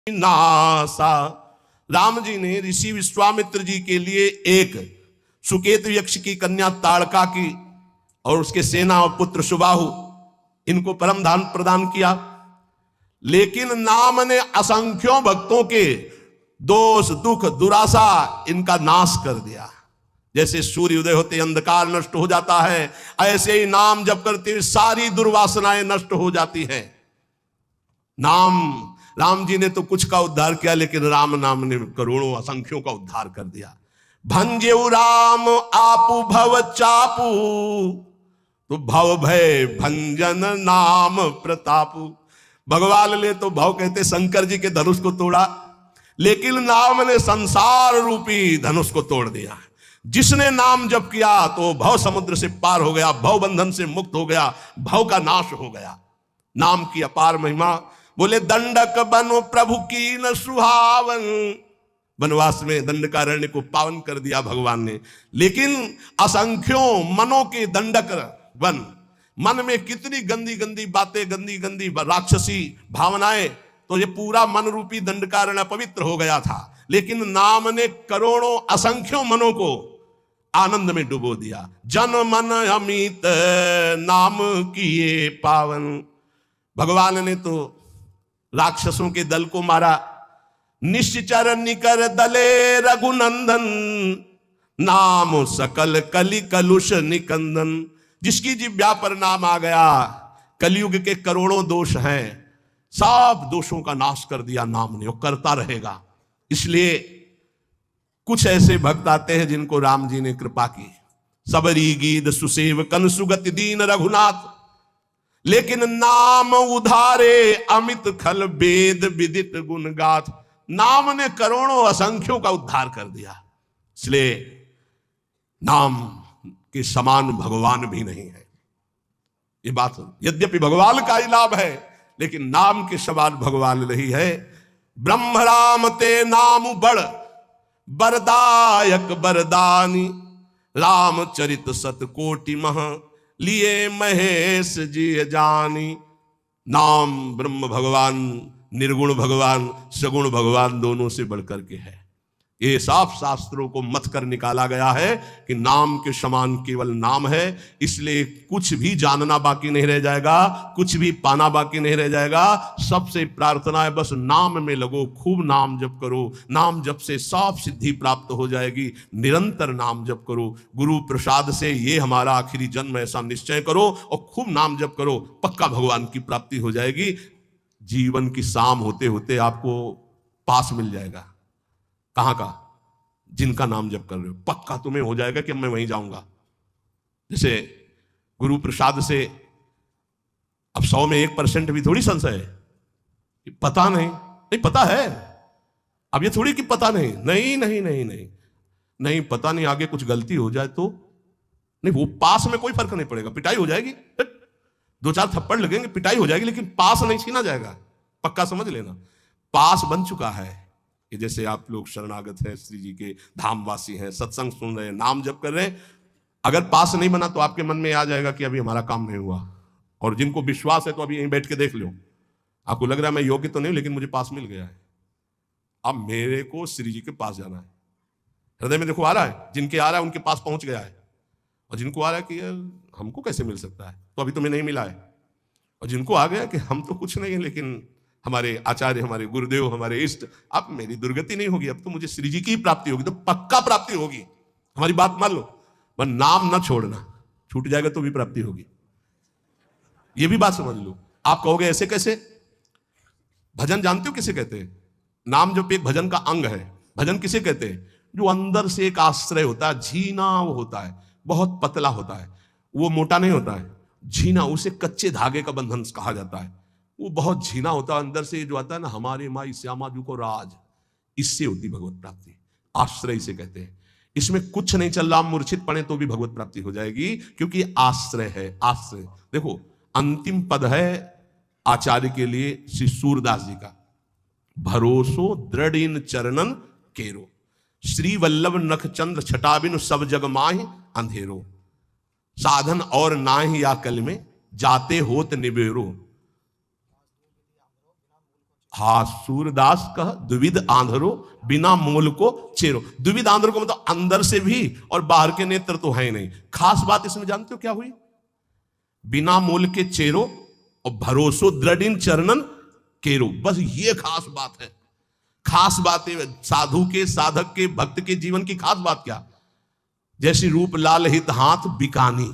NASA. Ram ji ने ऋषि विश्वामित्र जी के लिए एक सुकेतु यक्ष की कन्या ताड़का की और उसके सेना और पुत्र सुबाहु, इनको परम धाम प्रदान किया। लेकिन नाम ने असंख्यों भक्तों के दोष दुख दुराशा इनका नाश कर दिया। जैसे सूर्य उदय होते अंधकार नष्ट हो जाता है, ऐसे ही नाम जप करते हुए सारी दुर्वासनाएं नष्ट हो जाती हैं। राम जी ने तो कुछ का उद्धार किया, लेकिन राम नाम ने करोड़ों असंख्यों का उद्धार कर दिया। भंजेउ राम आपू भव चापू, तो भव भय भंजन नाम प्रतापू। भगवान ने तो भव कहते शंकर जी के धनुष को तोड़ा, लेकिन नाम ने संसार रूपी धनुष को तोड़ दिया। जिसने नाम जप किया तो भव समुद्र से पार हो गया, भव बंधन से मुक्त हो गया, भव का नाश हो गया। नाम की अपार महिमा। बोले दंडक बनो प्रभु की न सुहावन, वनवास में दंडकारण्य को पावन कर दिया भगवान ने। लेकिन असंख्यों मनों के दंडक वन, मन में कितनी गंदी गंदी बातें, गंदी गंदी राक्षसी भावनाएं, तो ये पूरा मन रूपी दंडकारण्य पवित्र हो गया था। लेकिन नाम ने करोड़ों असंख्यों मनों को आनंद में डुबो दिया। जन मन अमित नाम किए पावन। भगवान ने तो राक्षसों के दल को मारा। निश्चर निकर दले रघुनंदन, नाम सकल कलि कलुष निकंदन। जिसकी जिह्वा पर नाम आ गया, कलयुग के करोड़ों दोष हैं, सब दोषों का नाश कर दिया नाम ने, वो करता रहेगा। इसलिए कुछ ऐसे भक्त आते हैं जिनको राम जी ने कृपा की। सबरी गीत सुसेव कन सुगति दीन रघुनाथ, लेकिन नाम उधारे अमित खल वेद विदित गुण गाथ। नाम ने करोड़ों असंख्यों का उद्धार कर दिया। इसलिए नाम के समान भगवान भी नहीं है। ये बात यद्यपि भगवान का ही लाभ है, लेकिन नाम के समान भगवान नहीं है। ब्रह्म राम ते नाम बड़ बरदायक बरदानी, रामचरित सतकोटि मह लिए महेश जी जानी। नाम ब्रह्म भगवान, निर्गुण भगवान, सगुण भगवान दोनों से बढ़कर के है। ये साफ शास्त्रों को मत कर निकाला गया है कि नाम के समान केवल नाम है। इसलिए कुछ भी जानना बाकी नहीं रह जाएगा, कुछ भी पाना बाकी नहीं रह जाएगा। सबसे प्रार्थना है बस नाम में लगो, खूब नाम जप करो। नाम जप से सब सिद्धि प्राप्त हो जाएगी। निरंतर नाम जप करो। गुरु प्रसाद से ये हमारा आखिरी जन्म, ऐसा निश्चय करो और खूब नाम जप करो, पक्का भगवान की प्राप्ति हो जाएगी। जीवन की शाम होते होते आपको पास मिल जाएगा। कहां का? जिनका नाम जप कर रहे हो, पक्का तुम्हें हो जाएगा कि मैं वहीं जाऊंगा। जैसे गुरु प्रसाद से अब 100 में 1% भी थोड़ी संशय है। पता नहीं, नहीं पता है। अब ये थोड़ी कि पता नहीं, नहीं नहीं नहीं नहीं नहीं पता नहीं, आगे कुछ गलती हो जाए तो नहीं, वो पास में कोई फर्क नहीं पड़ेगा। पिटाई हो जाएगी, 2-4 थप्पड़ लगेंगे, पिटाई हो जाएगी, लेकिन पास नहीं छीना जाएगा। पक्का समझ लेना, पास बन चुका है। कि जैसे आप लोग शरणागत हैं, श्री जी के धामवासी हैं, सत्संग सुन रहे हैं, नाम जप कर रहे हैं, अगर पास नहीं बना तो आपके मन में आ जाएगा कि अभी हमारा काम नहीं हुआ। और जिनको विश्वास है तो अभी यहीं बैठ के देख लो, आपको लग रहा है मैं योग्य तो नहीं, लेकिन मुझे पास मिल गया है। अब मेरे को श्री जी के पास जाना है। हृदय में देखो आ रहा है, जिनके आ रहा है उनके पास पहुंच गया है। और जिनको आ रहा है कि यार हमको कैसे मिल सकता है, तो अभी तुम्हें नहीं मिला है। और जिनको आ गया कि हम तो कुछ नहीं है, लेकिन हमारे आचार्य, हमारे गुरुदेव, हमारे इष्ट, अब मेरी दुर्गति नहीं होगी, अब तो मुझे श्री जी की प्राप्ति होगी, तो पक्का प्राप्ति होगी। हमारी बात मान लो, पर नाम ना छोड़ना, छूट जाएगा तो भी प्राप्ति होगी। ये भी बात समझ लो। आप कहोगे ऐसे कैसे? भजन जानते हो किसे कहते हैं? नाम जो एक भजन का अंग है। भजन किसे कहते हैं? जो अंदर से एक आश्रय होता है, झीना वो होता है, बहुत पतला होता है, वो मोटा नहीं होता है, झीना। उसे कच्चे धागे का बंधन कहा जाता है। वो बहुत झीना होता है अंदर से, जो आता है ना, हमारे माई श्यामा जी को राज, इससे होती भगवत प्राप्ति। आश्रय से कहते हैं। इसमें कुछ नहीं चल रहा, मूर्छित पड़े तो भी भगवत प्राप्ति हो जाएगी, क्योंकि आश्रय है। आश्रय देखो, अंतिम पद है आचार्य के लिए श्री सूरदास जी का, भरोसो दृढ़ इन चरणन केरो, श्री वल्लभ नख चंद्र छटाबिन सब जग माहि अंधेरो, साधन और नाहि या कल में जाते होत निबेरो। हा सूरदास कह द्विविध आंधरो बिना मूल को चेरो। द्विविध आंधरो को मतलब अंदर से भी और बाहर के नेत्र तो है ही नहीं। खास बात इसमें जानते हो क्या हुई? बिना मूल के चेरो और भरोसो दृढ़ चरणन केरो। बस ये खास बात है। खास बात है साधु के, साधक के, भक्त के जीवन की खास बात क्या? जैसी रूप लाल हित हाथ बिकानी,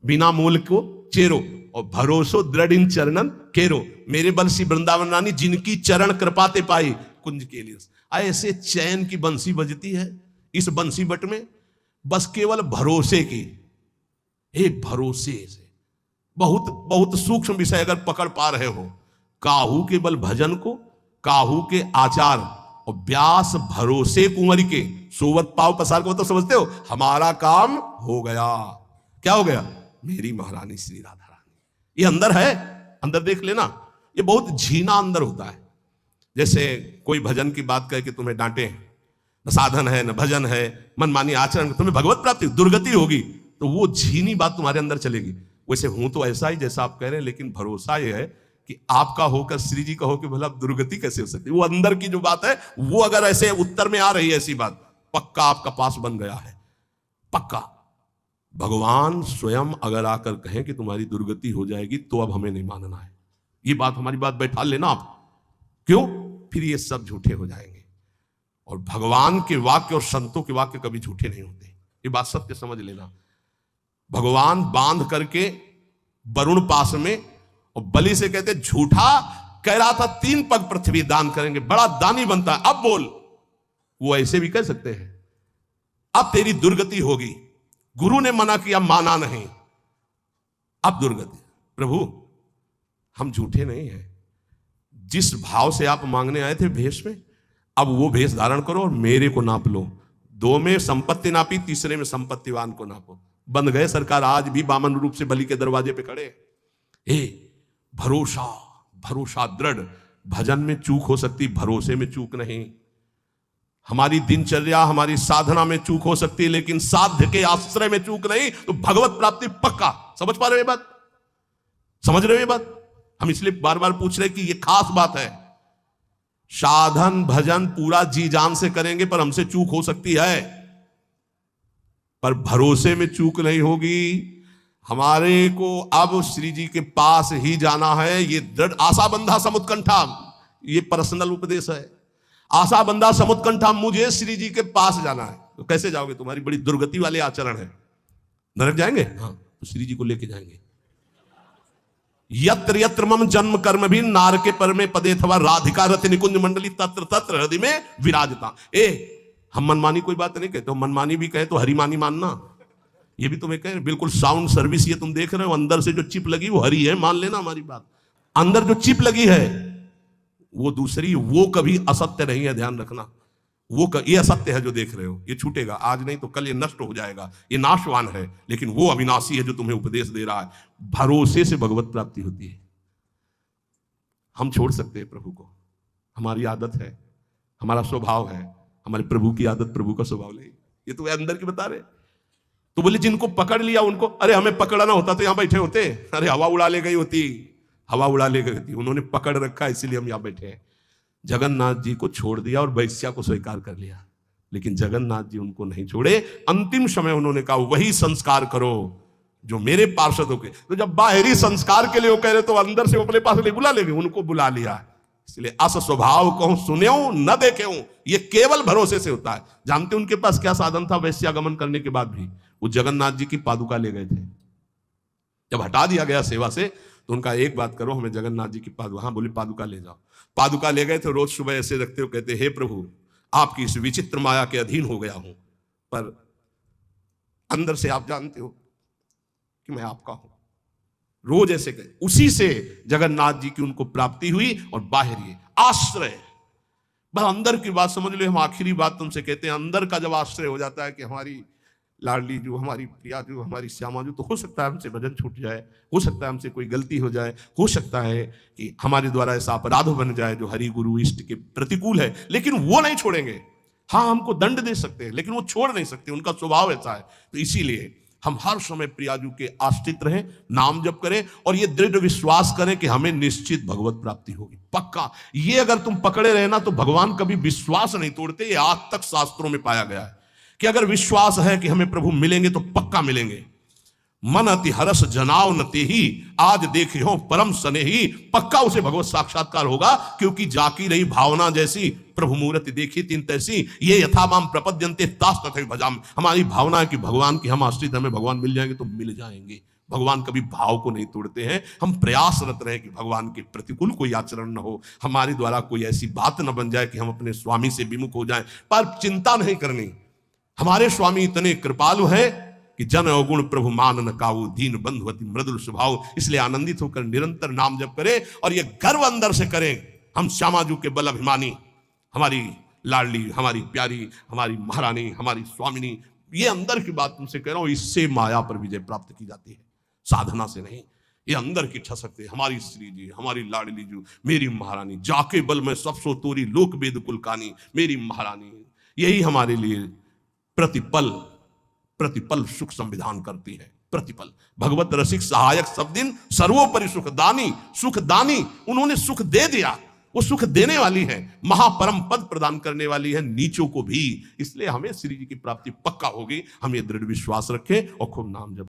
बिना मूल को चेरो और भरोसो दृढ़ चरणन केरो। मेरे बंसी वृंदावन रानी जिनकी चरण कृपाते पाई कुंज के लिए। ऐसे चैन की बंसी बजती है इस बंसी बट में, बस केवल भरोसे की, एक भरोसे से। बहुत बहुत सूक्ष्म विषय अगर पकड़ पा रहे हो। काहू के बल भजन को, काहू के आचार और व्यास भरोसे कुंवरी के सोवत पाव पसार को। मतलब समझते हो? हमारा काम हो गया। क्या हो गया? मेरी महारानी श्री राधा रानी। ये अंदर है, अंदर देख लेना। ये बहुत झीना अंदर होता है। जैसे कोई भजन की बात कहे कि तुम्हें डांटे, न साधन है न भजन है, मनमानी आचरण, तुम्हें भगवत प्राप्ति दुर्गति होगी, तो वो झीनी बात तुम्हारे अंदर चलेगी। वैसे हूं तो ऐसा ही जैसा आप कह रहे हैं, लेकिन भरोसा ये है कि आपका होकर श्री जी का हो कि भला दुर्गति कैसे हो सकती है। वो अंदर की जो बात है वो अगर ऐसे उत्तर में आ रही है ऐसी बात, पक्का आपका पास बन गया है, पक्का। भगवान स्वयं अगर आकर कहें कि तुम्हारी दुर्गति हो जाएगी तो अब हमें नहीं मानना है। ये बात, हमारी बात बैठा लेना आप। क्यों? फिर ये सब झूठे हो जाएंगे। और भगवान के वाक्य और संतों के वाक्य कभी झूठे नहीं होते। ये बात सत्य समझ लेना। भगवान बांध करके वरुण पास में और बलि से कहते झूठा कह रहा था 3 पग पृथ्वी दान करेंगे, बड़ा दानी बनता है, अब बोल। वो ऐसे भी कह सकते हैं अब तेरी दुर्गति होगी, गुरु ने मना किया, माना नहीं, अब दुर्गति। प्रभु हम झूठे नहीं हैं। जिस भाव से आप मांगने आए थे भेष में, अब वो भेष धारण करो और मेरे को नाप लो। 2 में संपत्ति नापी, तीसरे में संपत्तिवान को नापो। बंद गए सरकार, आज भी बामन रूप से बलि के दरवाजे पे खड़े। भरोसा, भरोसा दृढ़। भजन में चूक हो सकती, भरोसे में चूक नहीं। हमारी दिनचर्या, हमारी साधना में चूक हो सकती है, लेकिन साध्य के आश्रय में चूक नहीं। तो भगवत प्राप्ति पक्का। समझ पा रहे हो ये बात? समझ रहे हो ये बात? हम इसलिए बार बार पूछ रहे कि ये खास बात है। साधन भजन पूरा जी जान से करेंगे, पर हमसे चूक हो सकती है, पर भरोसे में चूक नहीं होगी। हमारे को अब श्री जी के पास ही जाना है। ये दृढ़ आशा बंधा समुत्कंठा, ये पर्सनल उपदेश है। आशा बंधा समुत्कंठा, मुझे श्री जी के पास जाना है। तो कैसे जाओगे? तुम्हारी बड़ी दुर्गति वाले आचरण है। नरक जाएंगे? हाँ, तो श्री जी को लेके जाएंगे। यत्र यत्र मम जन्म कर्म भी नार के पर में पदे थवा राधिका रति निकुंज मंडली तत्र तत्र हृदय में विराजता। हम मनमानी कोई बात नहीं कहते, मनमानी भी कहे तो हरिमानी मानना। ये भी तुम्हें कहे, बिल्कुल साउंड सर्विस ये तुम देख रहे हो, अंदर से जो चिप लगी वो हरी है, मान लेना हमारी बात। अंदर जो चिप लगी है वो दूसरी, वो कभी असत्य नहीं है, ध्यान रखना। ये असत्य है जो देख रहे हो, ये छूटेगा आज नहीं तो कल, ये नष्ट हो जाएगा, ये नाशवान है। लेकिन वो अविनाशी है जो तुम्हें उपदेश दे रहा है। भरोसे से भगवत प्राप्ति होती है। हम छोड़ सकते हैं प्रभु को, हमारी आदत है, हमारा स्वभाव है। हमारे प्रभु की आदत, प्रभु का स्वभाव नहीं। ये तो वे अंदर की बता रहे। तो बोले जिनको पकड़ लिया उनको, अरे हमें पकड़ना होता तो यहां बैठे होते, अरे हवा उड़ा ले गई होती, हवा उड़ा ले गई होती। उन्होंने पकड़ रखा इसलिए हम यहां बैठे हैं। जगन्नाथ जी को छोड़ दिया और वैश्या को स्वीकार कर लिया, लेकिन जगन्नाथ जी उनको नहीं छोड़े। अंतिम समय उन्होंने कहा वही संस्कार करो जो मेरे पार्षदों के। तो जब बाहरी संस्कार के लिए वो कह रहे तो अंदर से अपने पास ले बुला लेंगे, उनको बुला लिया। इसलिए अस स्वभाव कहूं सुन्यो न देखें, ये केवल भरोसे से होता है। जानते उनके पास क्या साधन था? वैश्यागमन करने के बाद भी वो जगन्नाथ जी की पादुका ले गए थे। जब हटा दिया गया सेवा से तो उनका एक बात करो, हमें जगन्नाथ जी की पादुका, हाँ बोले पादुका ले जाओ। पादुका ले गए थे। रोज सुबह ऐसे रखते हो, कहते हे प्रभु आपकी इस विचित्र माया के अधीन हो गया हूं, पर अंदर से आप जानते हो कि मैं आपका हूं। रोज ऐसे गए। उसी से जगन्नाथ जी की उनको प्राप्ति हुई। और बाहरी आश्रय, बस अंदर की बात समझ लो। हम आखिरी बात तुमसे कहते हैं, अंदर का जब आश्रय हो जाता है कि हमारी लाडली जो, हमारी प्रिया जो, हमारी श्यामा जो, तो हो सकता है हमसे भजन छूट जाए, हो सकता है हमसे कोई गलती हो जाए, हो सकता है कि हमारे द्वारा ऐसा अपराध बन जाए जो हरि गुरु इष्ट के प्रतिकूल है, लेकिन वो नहीं छोड़ेंगे। हाँ हमको दंड दे सकते हैं, लेकिन वो छोड़ नहीं सकते, उनका स्वभाव ऐसा है। तो इसीलिए हम हर समय प्रियाजू के आश्रित रहें, नाम जप करें और ये दृढ़ विश्वास करें कि हमें निश्चित भगवत प्राप्ति होगी, पक्का। ये अगर तुम पकड़े रहे ना तो भगवान कभी विश्वास नहीं तोड़ते। ये आज तक शास्त्रों में पाया गया है कि अगर विश्वास है कि हमें प्रभु मिलेंगे तो पक्का मिलेंगे। मन अति हरस जनाव न तेहि, आज देखे हो परम स्नेही, पक्का उसे भगवत साक्षात्कार होगा, क्योंकि जाकी रही भावना जैसी, प्रभु मूर्ति देखी तीन तैसी, ये यथामाम प्रपद्यन्ते तास तथैव भजामि। हमारी भावना है कि भगवान की हम आश्रित, हमें भगवान मिल जाएंगे तो मिल जाएंगे। भगवान कभी भाव को नहीं तोड़ते हैं। हम प्रयासरत रहे कि भगवान के प्रतिकूल कोई आचरण न हो, हमारे द्वारा कोई ऐसी बात न बन जाए कि हम अपने स्वामी से विमुख हो जाएं। पर चिंता नहीं करनी, हमारे स्वामी इतने कृपालु हैं कि जन अवगुण प्रभु मान न काऊ, दीन बंधु अति मृदुल स्वभाव। इसलिए आनंदित होकर निरंतर नाम जप करें और ये गर्व अंदर से करें, हम श्यामाजू के बल अभिमानी, हमारी लाडली, हमारी प्यारी, हमारी महारानी, हमारी स्वामिनी। ये अंदर की बात तुमसे कह रहा हूं, इससे माया पर विजय प्राप्त की जाती है, साधना से नहीं। ये अंदर की इच्छा शक्ति, हमारी श्री जी, हमारी लाडली जू, मेरी महारानी, जाके बल में सब सो तोरी, लोक वेद कुलकानी, मेरी महारानी। यही हमारे लिए प्रतिपल प्रतिपल सुख संविधान करती है। प्रतिपल भगवत रसिक सहायक सब दिन, सर्वोपरि सुखदानी, सुखदानी। उन्होंने सुख दे दिया, वो सुख देने वाली है, महापरम पद प्रदान करने वाली है नीचों को भी। इसलिए हमें श्री जी की प्राप्ति पक्का होगी। हम ये दृढ़ विश्वास रखें और खूब नाम जप